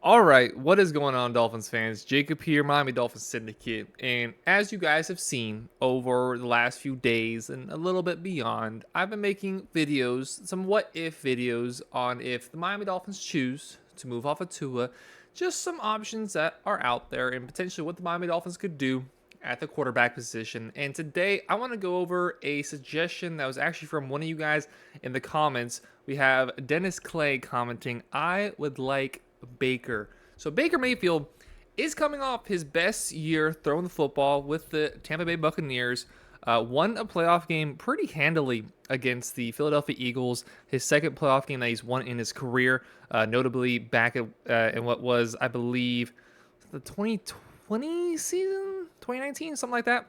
All right, what is going on, Dolphins fans? Jacob here, Miami Dolphins Syndicate. And as you guys have seen over the last few days and a little bit beyond, I've been making videos, some what if videos on if the Miami Dolphins choose to move off of Tua, just some options that are out there and potentially what the Miami Dolphins could do at the quarterback position. And today I want to go over a suggestion that was actually from one of you guys in the comments. We have Dennis Clay commenting, I would like Baker. So Baker Mayfield is coming off his best year throwing the football with the Tampa Bay Buccaneers. Won a playoff game pretty handily against the Philadelphia Eagles. His second playoff game that he's won in his career, notably back in what was, I believe, the 2020 season, 2019, something like that.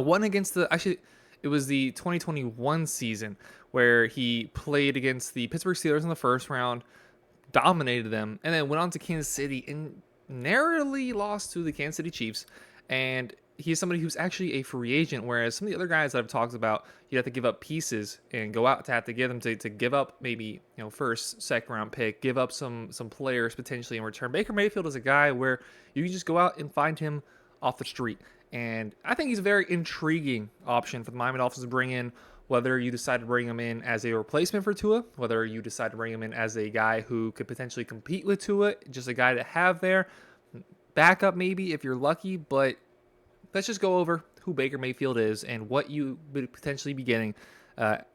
One against it was the 2021 season where he played against the Pittsburgh Steelers in the first round, dominated them, and then went on to Kansas City and narrowly lost to the Kansas City Chiefs. And he's somebody who's actually a free agent, whereas some of the other guys that I've talked about, you have to give up pieces and go out to have to get them to give up maybe first, second round pick, give up some players potentially in return. Baker Mayfield is a guy where you can just go out and find him off the street. And I think he's a very intriguing option for the Miami Dolphins to bring in, whether you decide to bring him in as a replacement for Tua, whether you decide to bring him in as a guy who could potentially compete with Tua, just a guy to have there, backup maybe if you're lucky. But let's just go over who Baker Mayfield is and what you would potentially be getting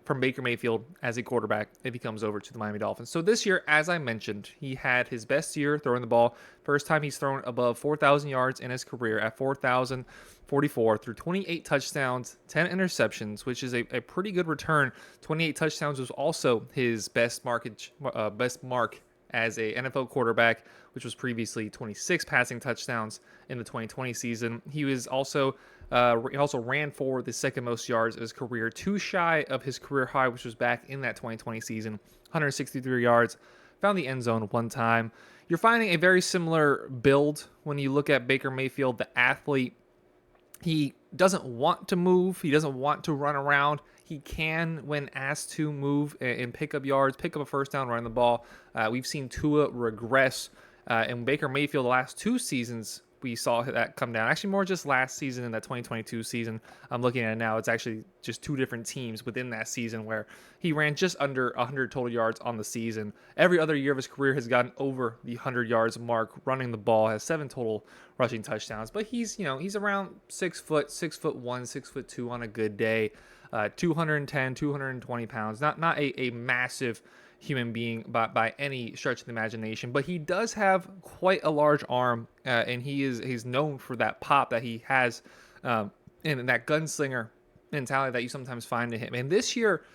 from Baker Mayfield as a quarterback if he comes over to the Miami Dolphins. So this year, as I mentioned, he had his best year throwing the ball. First time he's thrown above 4,000 yards in his career at 4,044 through 28 touchdowns, 10 interceptions, which is a pretty good return. 28 touchdowns was also his best mark as a NFL quarterback, which was previously 26 passing touchdowns in the 2020 season. He also ran for the second most yards of his career, too shy of his career high, which was back in that 2020 season, 163 yards. Found the end zone one time. You're finding a very similar build when you look at Baker Mayfield, the athlete. He doesn't want to move. He doesn't want to run around. He can, when asked to, move and pick up yards, pick up a first down, run the ball. We've seen Tua regress. And Baker Mayfield, the last two seasons, we saw that come down. Actually, more just last season in that 2022 season. I'm looking at it now. It's actually just two different teams within that season where he ran just under 100 total yards on the season. Every other year of his career has gotten over the 100 yards mark running the ball, has 7 total rushing touchdowns. But he's around 6 foot, 6'1", 6'2" on a good day. 210, 220 pounds. Not a massive human being by any stretch of the imagination, but he does have quite a large arm, and he's known for that pop that he has, and that gunslinger mentality that you sometimes find in him. And this year,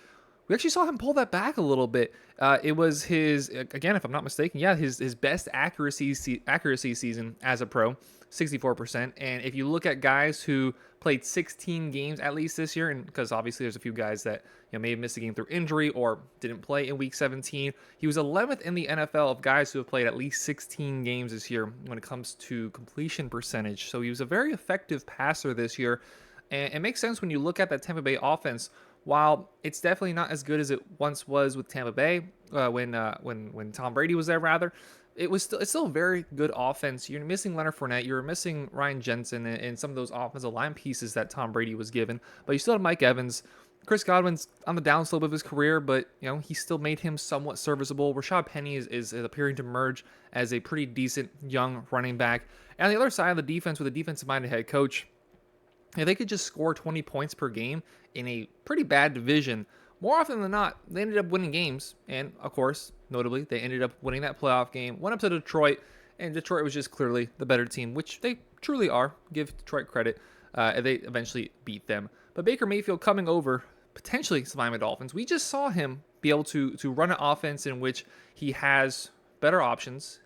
we actually saw him pull that back a little bit. It was his, again, if I'm not mistaken, his best accuracy season as a pro, 64%. And if you look at guys who played 16 games at least this year, and because obviously there's a few guys that may have missed a game through injury or didn't play in Week 17, he was 11th in the NFL of guys who have played at least 16 games this year when it comes to completion percentage. So he was a very effective passer this year, and it makes sense when you look at that Tampa Bay offense. While it's definitely not as good as it once was with Tampa Bay, when Tom Brady was there, rather, it's still a very good offense. You're missing Leonard Fournette, you're missing Ryan Jensen, and some of those offensive line pieces that Tom Brady was given. But you still have Mike Evans. Chris Godwin's on the downslope of his career, but he still made him somewhat serviceable. Rashad Penny is appearing to emerge as a pretty decent young running back. And on the other side of the defense, with a defensive-minded head coach, if they could just score 20 points per game in a pretty bad division, more often than not, they ended up winning games. And, of course, notably, they ended up winning that playoff game, went up to Detroit, and Detroit was just clearly the better team, which they truly are. Give Detroit credit. They eventually beat them. But Baker Mayfield coming over, potentially to the Miami Dolphins, we just saw him be able to run an offense in which he has better options.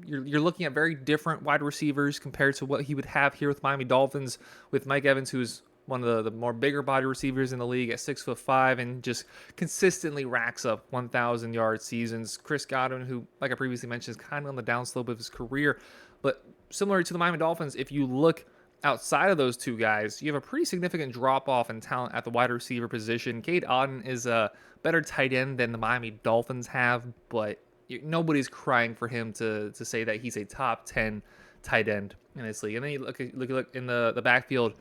You're looking at very different wide receivers compared to what he would have here with Miami Dolphins, with Mike Evans, who's one of the more bigger body receivers in the league at 6'5" and just consistently racks up 1,000-yard seasons. Chris Godwin, who, like I previously mentioned, is kind of on the downslope of his career. But similar to the Miami Dolphins, if you look outside of those two guys, you have a pretty significant drop-off in talent at the wide receiver position. Cade Otton is a better tight end than the Miami Dolphins have, but nobody's crying for him to say that he's a top 10 tight end in this league. And then you look in the backfield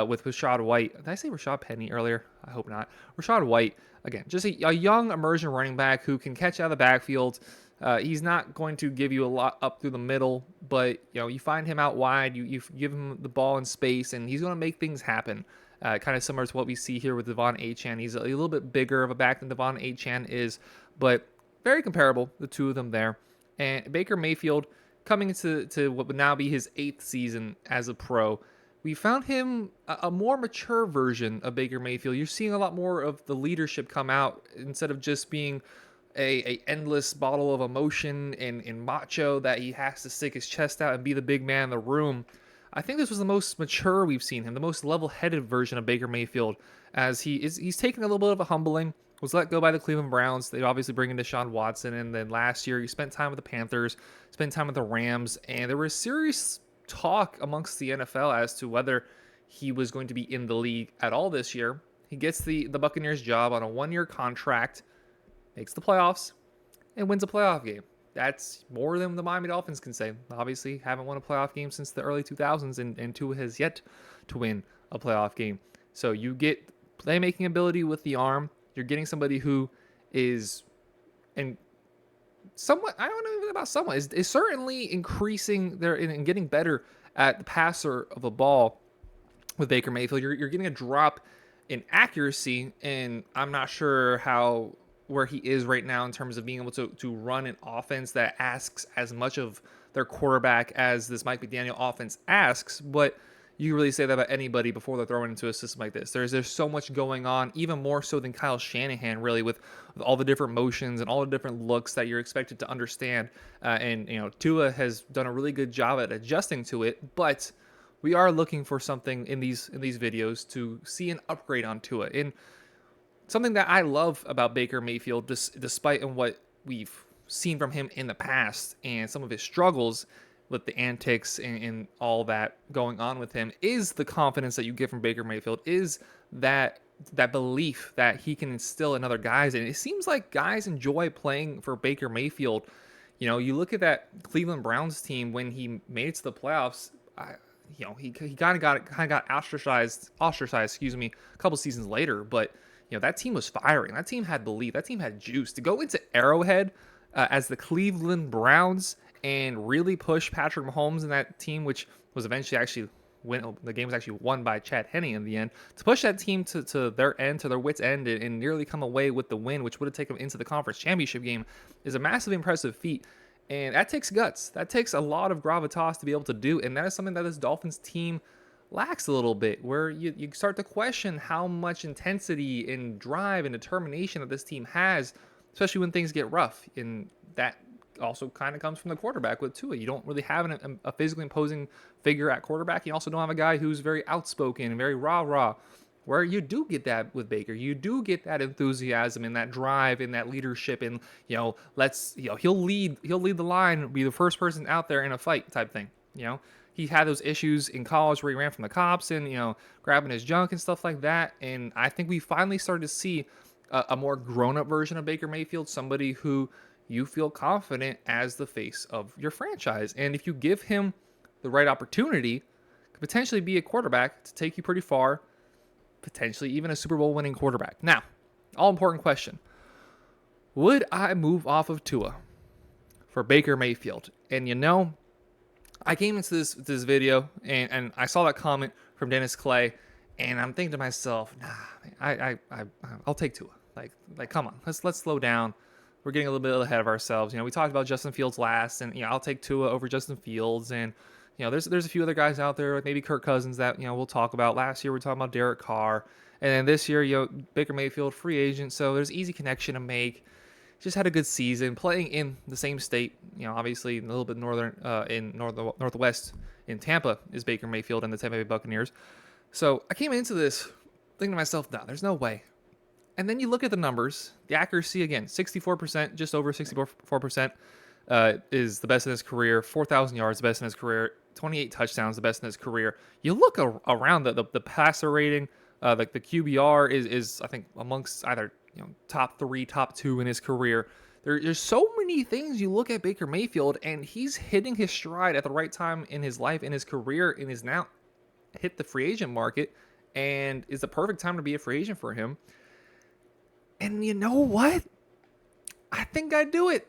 with Rashad White. Did I say Rashad Penny earlier? I hope not. Rashad White, again, just a young emerging running back who can catch out of the backfield. He's not going to give you a lot up through the middle, but you find him out wide, you give him the ball in space, and he's going to make things happen. Kind of similar to what we see here with Devon Achane. He's a little bit bigger of a back than Devon Achane is, but very comparable, the two of them there. And Baker Mayfield, coming into what would now be his 8th season as a pro, we found him a more mature version of Baker Mayfield. You're seeing a lot more of the leadership come out instead of just being a endless bottle of emotion and macho that he has to stick his chest out and be the big man in the room. I think this was the most mature we've seen him, the most level-headed version of Baker Mayfield, as he's taken a little bit of a humbling, was let go by the Cleveland Browns. They obviously bring in Deshaun Watson, and then last year he spent time with the Panthers, spent time with the Rams, and there was serious talk amongst the NFL as to whether he was going to be in the league at all this year. He gets the Buccaneers job on a 1-year contract, makes the playoffs, and wins a playoff game. That's more than the Miami Dolphins can say. Obviously, haven't won a playoff game since the early 2000s, and Tua has yet to win a playoff game. So you get playmaking ability with the arm. You're getting somebody who is, and somewhat, I don't know even about somewhat, is certainly increasing their and getting better at the passer of a ball with Baker Mayfield. You're getting a drop in accuracy, and I'm not sure where he is right now in terms of being able to run an offense that asks as much of their quarterback as this Mike McDaniel offense asks, but you really say that about anybody before they're thrown into a system like this. There's so much going on, even more so than Kyle Shanahan, really, with all the different motions and all the different looks that you're expected to understand. And Tua has done a really good job at adjusting to it, but we are looking for something in these videos to see an upgrade on Tua. And something that I love about Baker Mayfield, despite what we've seen from him in the past and some of his struggles with the antics and all that going on with him, is the confidence that you get from Baker Mayfield, is that belief that he can instill in other guys. And it seems like guys enjoy playing for Baker Mayfield. You look at that Cleveland Browns team when he made it to the playoffs. He kind of got ostracized, a couple seasons later, but that team was firing. That team had belief. That team had juice. To go into Arrowhead as the Cleveland Browns and really push Patrick Mahomes in that team, which was eventually the game was actually won by Chad Henne in the end, to push that team to their wits' end and nearly come away with the win, which would have taken them into the conference championship game, is a massively impressive feat. And that takes guts. That takes a lot of gravitas to be able to do. And that is something that this Dolphins team lacks a little bit, where you start to question how much intensity and drive and determination that this team has, especially when things get rough. And that also kind of comes from the quarterback with Tua. You don't really have a physically imposing figure at quarterback. You also don't have a guy who's very outspoken and very rah-rah, where you do get that with Baker. You do get that enthusiasm and that drive and that leadership, and he'll lead the line, be the first person out there in a fight type thing. He had those issues in college where he ran from the cops and grabbing his junk and stuff like that. And I think we finally started to see a more grown-up version of Baker Mayfield, somebody who you feel confident as the face of your franchise. And if you give him the right opportunity, could potentially be a quarterback to take you pretty far, potentially even a Super Bowl winning quarterback. Now, all-important question. Would I move off of Tua for Baker Mayfield? And I came into this video and I saw that comment from Dennis Clay, and I'm thinking to myself, nah, I'll take Tua. Like come on, let's slow down. We're getting a little bit ahead of ourselves. We talked about Justin Fields last, and I'll take Tua over Justin Fields. And there's a few other guys out there, like maybe Kirk Cousins, that we'll talk about. Last year we were talking about Derek Carr, and then this year Baker Mayfield, free agent, so there's easy connection to make. Just had a good season playing in the same state. Obviously a little bit northern in northwest in Tampa is Baker Mayfield and the Tampa Bay Buccaneers. So I came into this thinking to myself, no, there's no way. And then you look at the numbers, the accuracy, again, 64%, just over 64%, is the best in his career. 4,000 yards, the best in his career. 28 touchdowns, the best in his career. You look around the passer rating, like the QBR is I think amongst either top 3, top 2 in his career. There's so many things you look at Baker Mayfield, and he's hitting his stride at the right time in his life, in his career, and is now hit the free agent market, and is the perfect time to be a free agent for him. And you know what? I think I'd do it.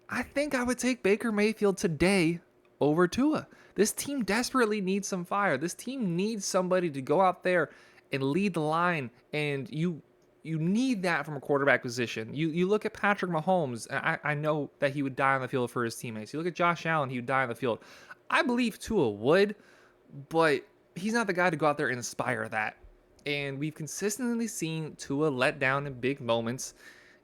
I think I would take Baker Mayfield today over Tua. This team desperately needs some fire. This team needs somebody to go out there and lead the line, and you need that from a quarterback position. You look at Patrick Mahomes, and I know that he would die on the field for his teammates. You look at Josh Allen, he would die on the field. I believe Tua would, but he's not the guy to go out there and inspire that. And we've consistently seen Tua let down in big moments.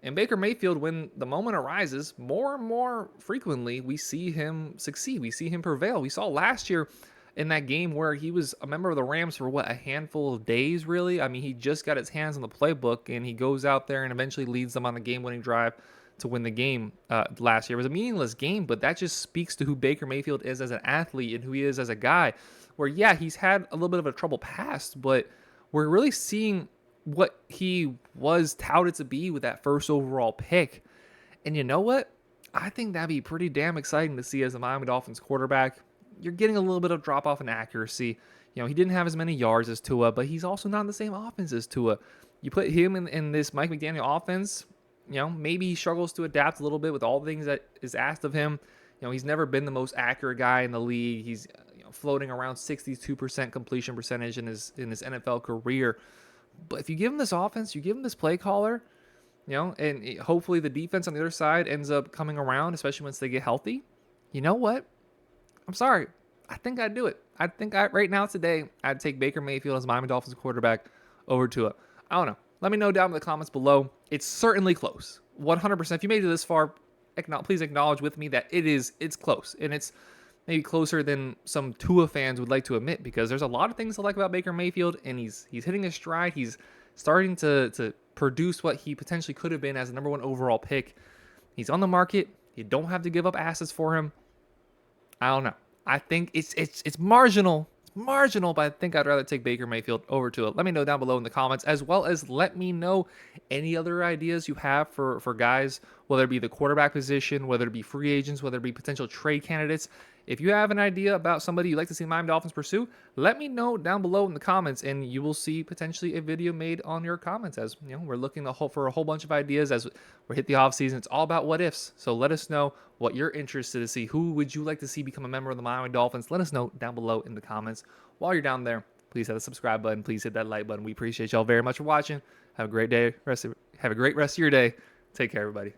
And Baker Mayfield, when the moment arises, more and more frequently, we see him succeed. We see him prevail. We saw last year in that game where he was a member of the Rams for a handful of days, really. I mean, he just got his hands on the playbook, and he goes out there and eventually leads them on the game-winning drive to win the game last year. It was a meaningless game, but that just speaks to who Baker Mayfield is as an athlete and who he is as a guy, where, yeah, he's had a little bit of a trouble past, but we're really seeing what he was touted to be with that first overall pick. And you know what? I think that'd be pretty damn exciting to see as a Miami Dolphins quarterback. You're getting a little bit of drop off in accuracy. You know, he didn't have as many yards as Tua, but he's also not in the same offense as Tua. You put him in this Mike McDaniel offense, you know, maybe he struggles to adapt a little bit with all the things that is asked of him. You know, he's never been the most accurate guy in the league. He's floating around 62% completion percentage in his NFL career. But if you give him this offense, you give him this play caller, you know, and hopefully the defense on the other side ends up coming around, especially once they get healthy. You know what? I'm sorry. I think I'd do it. I think right now today, I'd take Baker Mayfield as Miami Dolphins quarterback over Tua. I don't know. Let me know down in the comments below. It's certainly close. 100%. If you made it this far, please acknowledge with me that it's close. And it's maybe closer than some Tua fans would like to admit, because there's a lot of things to like about Baker Mayfield, and he's hitting his stride. He's starting to produce what he potentially could have been as a number 1 overall pick. He's on the market. You don't have to give up assets for him. I don't know. I think it's marginal. It's marginal, but I think I'd rather take Baker Mayfield over to it. Let me know down below in the comments, as well as let me know any other ideas you have for guys, whether it be the quarterback position, whether it be free agents, whether it be potential trade candidates. If you have an idea about somebody you'd like to see the Miami Dolphins pursue, let me know down below in the comments, and you will see potentially a video made on your comments. As you know, we're looking for a whole bunch of ideas as we hit the off season. It's all about what ifs. So let us know what you're interested to see. Who would you like to see become a member of the Miami Dolphins? Let us know down below in the comments. While you're down there, please hit the subscribe button. Please hit that like button. We appreciate y'all very much for watching. Have a great day. Have a great rest of your day. Take care, everybody.